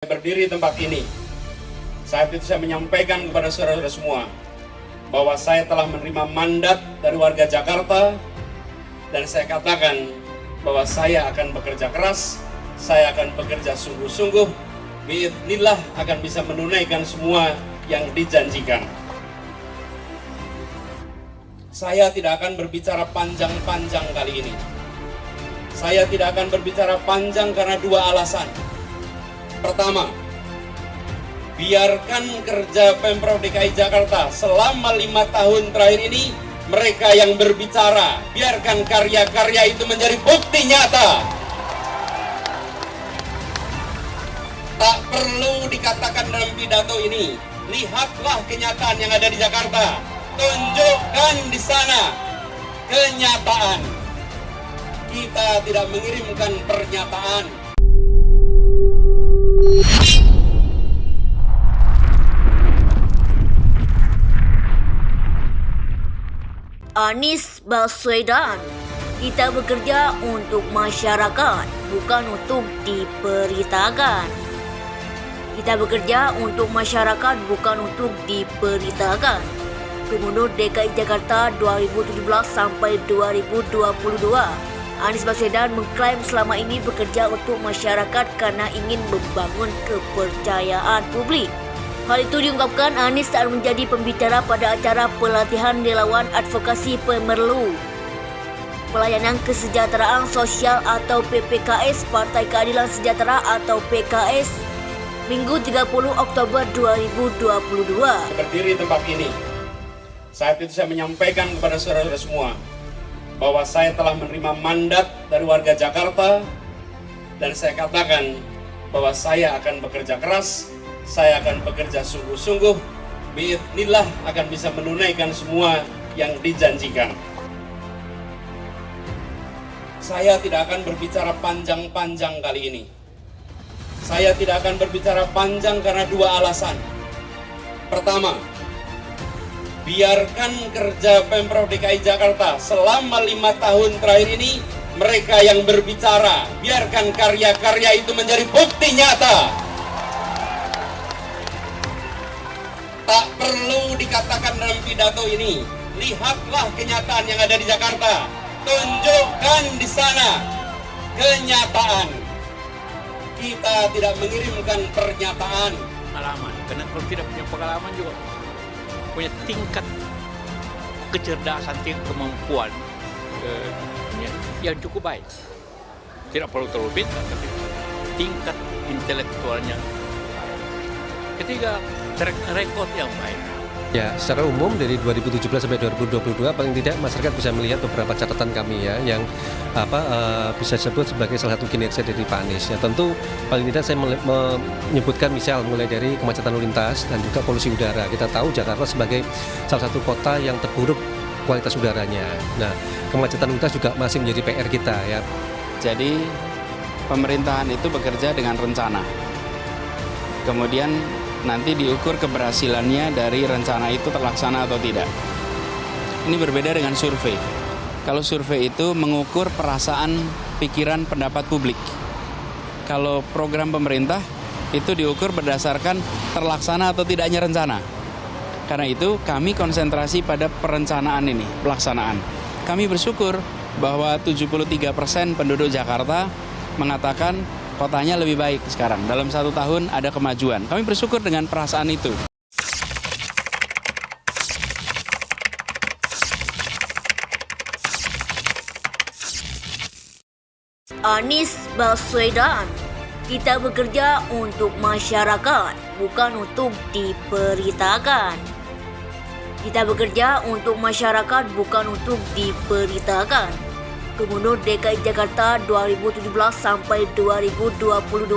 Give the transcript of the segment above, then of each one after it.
Berdiri di tempat ini, saat itu saya menyampaikan kepada saudara-saudara semua bahwa saya telah menerima mandat dari warga Jakarta dan saya katakan bahwa saya akan bekerja keras, saya akan bekerja sungguh-sungguh, biidznillah akan bisa menunaikan semua yang dijanjikan. Saya tidak akan berbicara panjang-panjang kali ini. Saya tidak akan berbicara panjang karena dua alasan. Pertama, biarkan kerja Pemprov DKI Jakarta selama 5 tahun terakhir ini, mereka yang berbicara, biarkan karya-karya itu menjadi bukti nyata. Tak perlu dikatakan dalam pidato ini, lihatlah kenyataan yang ada di Jakarta, tunjukkan di sana kenyataan. Kita tidak mengirimkan pernyataan. Anies Baswedan, kita bekerja untuk masyarakat, bukan untuk diperitakan. Kita bekerja untuk masyarakat, bukan untuk diperitakan. Gubernur DKI Jakarta 2017 sampai 2022. Anies Baswedan mengklaim selama ini bekerja untuk masyarakat karena ingin membangun kepercayaan publik. Hal itu diungkapkan Anies saat menjadi pembicara pada acara pelatihan relawan advokasi Pemerlu Pelayanan Kesejahteraan Sosial atau PPKS Partai Keadilan Sejahtera atau PKS Minggu 30 Oktober 2022. Berdiri di tempat ini, saat itu saya menyampaikan kepada saudara-saudara semua bahwa saya telah menerima mandat dari warga Jakarta dan saya katakan bahwa saya akan bekerja keras, saya akan bekerja sungguh-sungguh, biidznillah akan bisa menunaikan semua yang dijanjikan. Saya tidak akan berbicara panjang-panjang kali ini. Saya tidak akan berbicara panjang karena dua alasan. Pertama, biarkan kerja Pemprov DKI Jakarta selama 5 tahun terakhir ini, mereka yang berbicara, biarkan karya-karya itu menjadi bukti nyata. Tak perlu dikatakan dalam pidato ini, lihatlah kenyataan yang ada di Jakarta, tunjukkan di sana kenyataan. Kita tidak mengirimkan pernyataan. Pengalaman, karena kalau tidak punya pengalaman juga punya tingkat kecerdasan, tingkat kemampuan yang cukup baik. Tidak perlu terlalu pintar, tapi tingkat intelektualnya. Ketiga, track record yang baik. Ya, secara umum dari 2017 sampai 2022 paling tidak masyarakat bisa melihat beberapa catatan kami ya yang bisa disebut sebagai salah satu kinerja dari Pak Anies. Ya, tentu paling tidak saya menyebutkan misal mulai dari kemacetan lalu lintas dan juga polusi udara. Kita tahu Jakarta sebagai salah satu kota yang terburuk kualitas udaranya. Nah, kemacetan lalu lintas juga masih menjadi PR kita ya. Jadi pemerintahan itu bekerja dengan rencana. Kemudian nanti diukur keberhasilannya dari rencana itu terlaksana atau tidak. Ini berbeda dengan survei. Kalau survei itu mengukur perasaan, pikiran, pendapat publik. Kalau program pemerintah itu diukur berdasarkan terlaksana atau tidaknya rencana. Karena itu kami konsentrasi pada perencanaan ini, pelaksanaan. Kami bersyukur bahwa 73% penduduk Jakarta mengatakan kotanya lebih baik sekarang. Dalam 1 tahun ada kemajuan. Kami bersyukur dengan perasaan itu. Anies Baswedan, kita bekerja untuk masyarakat, bukan untuk diperitakan. Kita bekerja untuk masyarakat, bukan untuk diperitakan. Gubernur DKI Jakarta 2017 sampai 2022.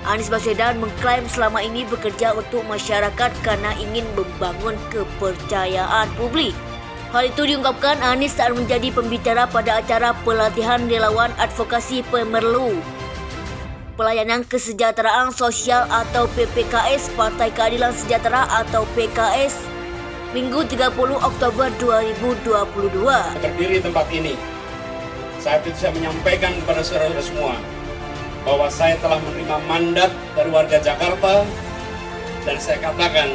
Anies Baswedan mengklaim selama ini bekerja untuk masyarakat karena ingin membangun kepercayaan publik. Hal itu diungkapkan Anies saat menjadi pembicara pada acara pelatihan relawan advokasi Pemerlu Pelayanan Kesejahteraan Sosial atau PPKS Partai Keadilan Sejahtera atau PKS Minggu 30 Oktober 2022. Berdiri di tempat ini, saat itu saya menyampaikan kepada saudara-saudara semua bahwa saya telah menerima mandat dari warga Jakarta, dan saya katakan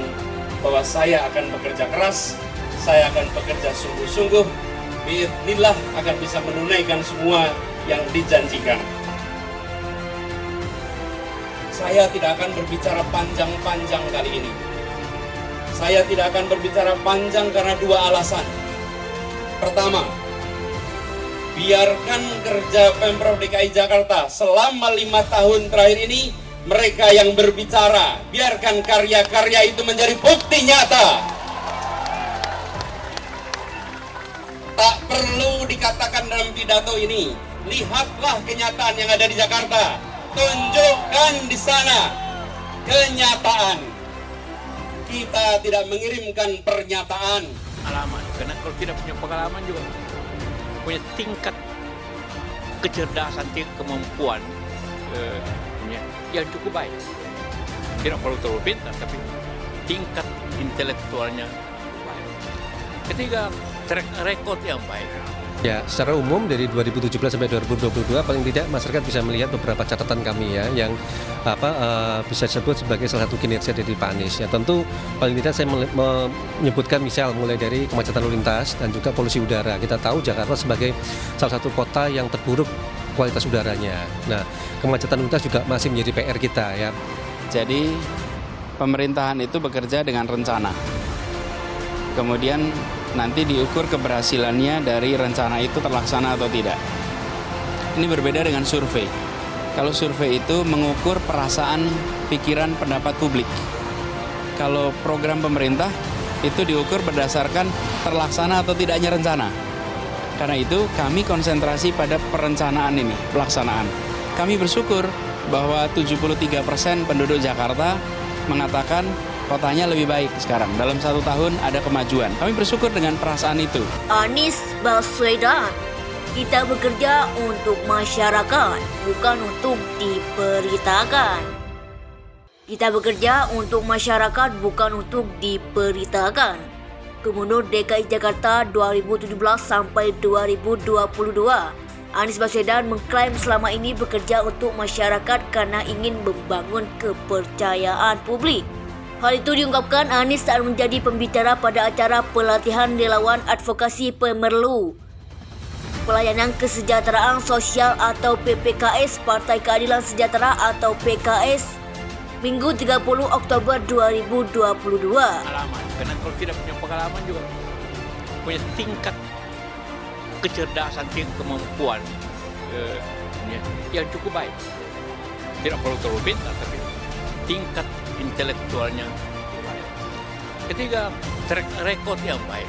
bahwa saya akan bekerja keras, saya akan bekerja sungguh-sungguh, biidznillah akan bisa menunaikan semua yang dijanjikan. Saya tidak akan berbicara panjang-panjang kali ini. Saya tidak akan berbicara panjang karena dua alasan. Pertama, biarkan kerja Pemprov DKI Jakarta selama 5 tahun terakhir ini, mereka yang berbicara, biarkan karya-karya itu menjadi bukti nyata. Tak perlu dikatakan dalam pidato ini, lihatlah kenyataan yang ada di Jakarta, tunjukkan di sana kenyataan. Kita tidak mengirimkan pernyataan. Pengalaman, karena kalau tidak punya pengalaman juga punya tingkat kecerdasan, tingkat kemampuan yang cukup baik. Tidak perlu terlalu pintar, tapi tingkat intelektualnya baik. Ketiga, track record yang baik. Ya, secara umum dari 2017 sampai 2022 paling tidak masyarakat bisa melihat beberapa catatan kami ya yang bisa disebut sebagai salah satu kinerja dari Pak Anies. Ya, tentu paling tidak saya menyebutkan misal mulai dari kemacetan lalu lintas dan juga polusi udara. Kita tahu Jakarta sebagai salah satu kota yang terburuk kualitas udaranya. Nah, kemacetan lalu lintas juga masih menjadi PR kita ya. Jadi pemerintahan itu bekerja dengan rencana. Kemudian nanti diukur keberhasilannya dari rencana itu terlaksana atau tidak. Ini berbeda dengan survei. Kalau survei itu mengukur perasaan, pikiran, pendapat publik. Kalau program pemerintah itu diukur berdasarkan terlaksana atau tidaknya rencana. Karena itu kami konsentrasi pada perencanaan ini, pelaksanaan. Kami bersyukur bahwa 73% penduduk Jakarta mengatakan kotanya lebih baik sekarang. Dalam 1 tahun ada kemajuan. Kami bersyukur dengan perasaan itu. Anies Baswedan, kita bekerja untuk masyarakat, bukan untuk diperitakan. Kita bekerja untuk masyarakat, bukan untuk diperitakan. Gubernur DKI Jakarta 2017 sampai 2022. Anies Baswedan mengklaim selama ini bekerja untuk masyarakat karena ingin membangun kepercayaan publik. Hal itu diungkapkan Anies saat menjadi pembicara pada acara pelatihan relawan advokasi Pemerlu Pelayanan Kesejahteraan Sosial atau PPKS Partai Keadilan Sejahtera atau PKS Minggu 30 Oktober 2022. Pengalaman, karena kalau tidak punya pengalaman juga punya tingkat kecerdasan, tingkat kemampuan yang cukup baik. Tidak perlu terlalu pintar, tapi tingkat intelektualnya baik. Ketiga, track record yang baik.